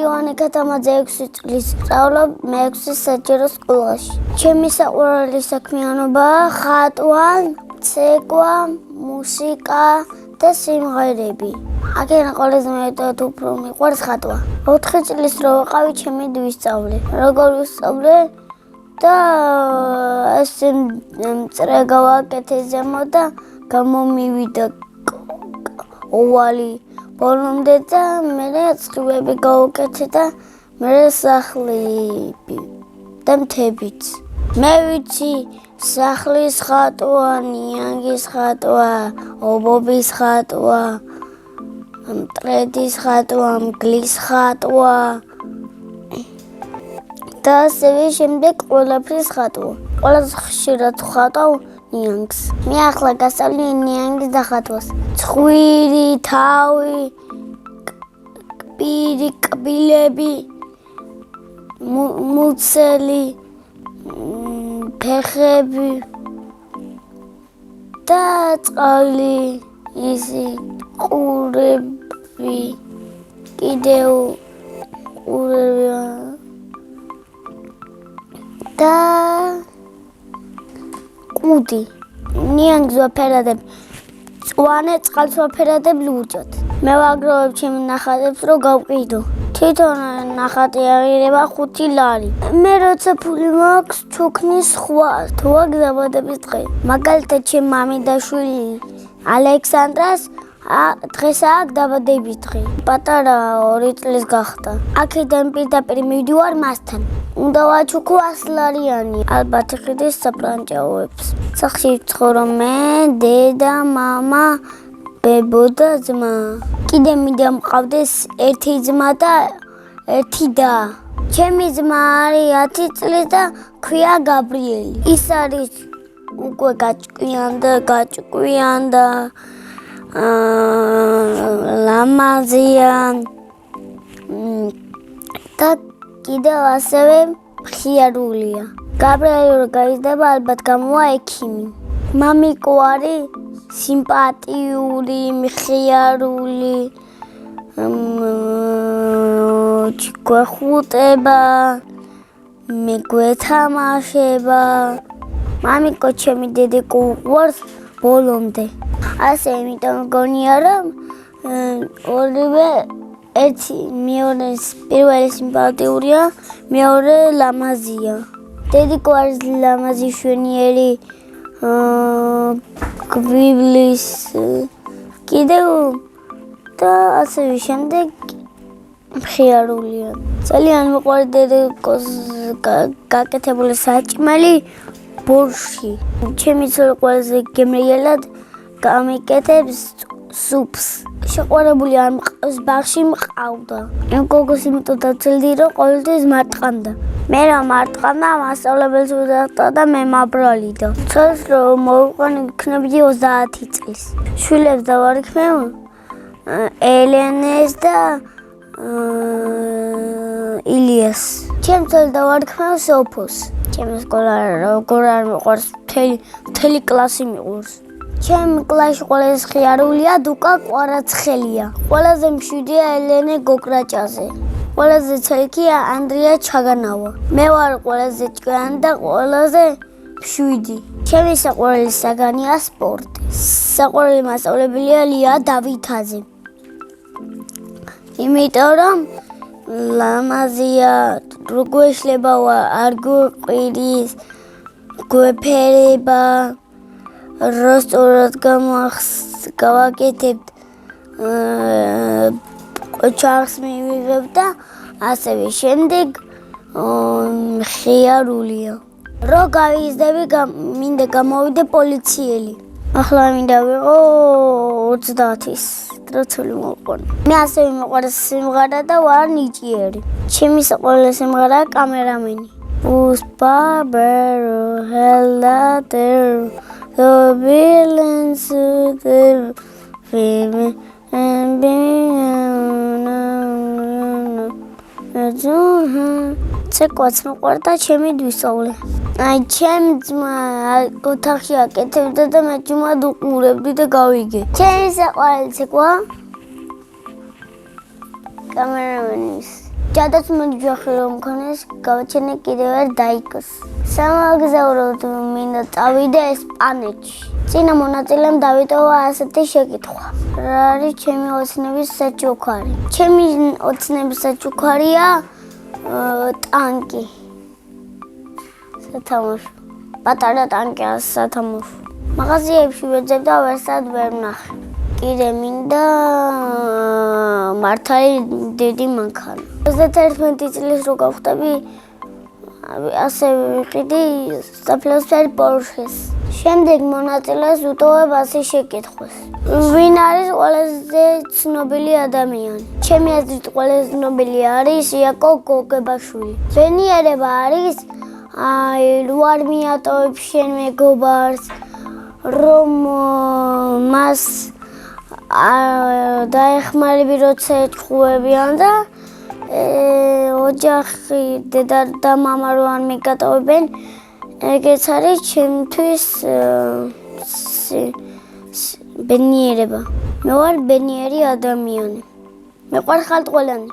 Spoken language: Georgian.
იოანე ქათამაძე 6 წლის სწავლობ მე-6 საჯარო სკოლაში. ჩემი საყვარელი საქმიანობაა ხატვა, ცეკვა, მუსიკა და სიმღერები. აქედან ყველაზე მეტად უფრო მიყვარს ხატვა. 4 წლის რო ვიყავი, ჩემი ვისწავლე. როგორ ვისწავლე და ესე მწრე გავაკეთე ზემო და გამომივიდა ოვალი ბოლომდე და მე წყვილები გავუკეთე და მე სახლები და მთებიც. მე ვიცი სახლის ხატვა, ნიანგის ხატვა, ობობის ხატვა, მტრედის ხატვა, მგლის ხატვა და ასევე შემდეგ ყველაფრის ხატვა. ყველაზე ხშირად ხატავ ნიანგს. მე ახლა გასწავლი ნიანგის დახატვას. ცხვირი, თავი, პირი, კბილები, მუცელი, ფეხები და წყალი, ისი ყურები, კიდევ ყურები და კუდი. ნიანგს ვაფერადებ წვანე, წყალს ვაფერადებ ლურჯად. მე ვაგროვებ ჩემ ნახატებს რომ გავყიდო. თვითონ ნახატი აღირება 5 ლარი. მე როცა ფული მაქვს, ჩუქნის ხვა, თუ აქვს დაბადების დღე. მაგალითად ჩემ მამი და შვილი ალექსანდრას დღეს აქვს დაბადების დღე. პატარა 2 წლის გახდა. აქედან პირდაპირ მივდივარ მასთან. უნდა ვაჩუქო 100 ლარიანი. ალბათ ხიდის საფრანჭაოებს. სახლში ვცხოვრობ მე, დედა, მამა, ბებო და ძმა. კიდე მინდა მყავდეს ერთი ძმა და ერთი და. ჩემი ძმა არის 10 წლის და ქვია გაბრიელი. ის არის უკვე გაჭკვიან და ლამაზია და კიდევ ასევე მხიარულია. გაბრიელი რო გაიზრდება, ალბათ გამოვა ექიმი. მამიკო არის სიმპათიური, მხიარული, გვეხუტება, გვეთამაშება. მამიკო ჩემი დედიკო უყვარს ბოლომდე. ასე იმიტომ მგონია რომ ორივე პირველი სიმპათიურია, მეორე ლამაზია. დედიკო არის ლამაზი, შვენიერი, გვიბლის კიდევ და ასევე შემდეგ მხიარულია. ძალიან მიყვარს დედიკოს გაკეთებული საჭმელი ბორში. ჩემი ცოლი ყველაზე გემრიელად გამიკეთებს სუპს. შეყვარებული არ მყავს, ბაღში მყავდა. გოგოს იმიტომ დავცილდი რომ ყოველთვის მარტყამდა. მე რა მარტყამდა, მასწავლებელს ვუძახდა და მე მაბრალიდა. ცოლს რომ მოვიყვანი იქნებოდი 30 წლის. შვილებს დავარქმევ ელენეს და ილიას. ჩემ ცოლს დავარქმევ სოფოს. ჩემი სკოლა როგორ არ მიყვარს, მთელი კლასი მიყვარს. ჩემი კლასში ყველაზე ხიარულია დუკა კვარაცხელია. ყველაზე მშვიდია ელენე გოგრაჭაზე. ყველაზე ცელქია ანდრია ჩაგანავა. მე ვარ ყველაზე ჭკვიანი და ყველაზე მშვიდი. ჩემი საყვარელი საგანია სპორტი. საყვარელი მასწავლებელია ლია დავითაძე. იმიტომ რომ ლამაზია, როგორ შეიძლება არ გვყვირის, გვეფერება. როსტურად გავაკეთებთ ოჩახს მივიღებ და ასევე შემდეგ მხიარულია. რო გავიზრდები, მინდა გამოვიდე პოლიციელი. ახლა მინდა ვიყო 30-ის დროცული მოყვანა. მე ასევე მიყვარს სიმღერა და ვარ ნიჭიერი. ჩემი საყვარელი სიმღერაა კამერამენი. Barbaro hello the villains the film and ცეკვაც მოყვარდა ჩემი დვისავლე. აი ჩემი ძმა ოთახში აკეთებდა და მე ჯუმად უყურებდი და გავიგე. ჩემი საყვარელი ცეკვა კამერამენის. ჯადაც მოძახი რომ მქონეს გავაჩენე კიდევ არ დაიკოს. სამაგზაუროდ მინდა წავიდე ესპანეთში. წინა მონაწილემ დავიტოვა ასეთი შეკითხვა. რა არის ჩემი ოცნების საჩუქარი? ჩემი ოცნების საჩუქარია ტანკი. სათამაშო. პატარა ტანკი სათამაშო. მაღაზიებში ვეძებ და ვერსად ვერ ვნახე. კიდე მინდა მართალი დიდი მანქანა. 31 წლის რო გავხდები, ასე ვიყიდი საფლავსფერ პორშეს. შემდეგ მონაწილეს უტოვებ ასე შეკითხვას. ვინ არის ყველაზე ცნობილი ადამიანი? ჩემი აზრით ყველაზე ცნობილი არის იაკობ გოგებაშვილი. ბენიერება არის რო არ მიატოვებ შენ მეგობარს, რომ მას დაეხმარები როცა ეთხოვებიან და ოჯახი დედა და მამა რო არ მიგატოვებენ ეგეც არის ჩემთვის ბენიერება. მე ვარ ბენიერი ადამიანი. მეყვარხართ ყველანი.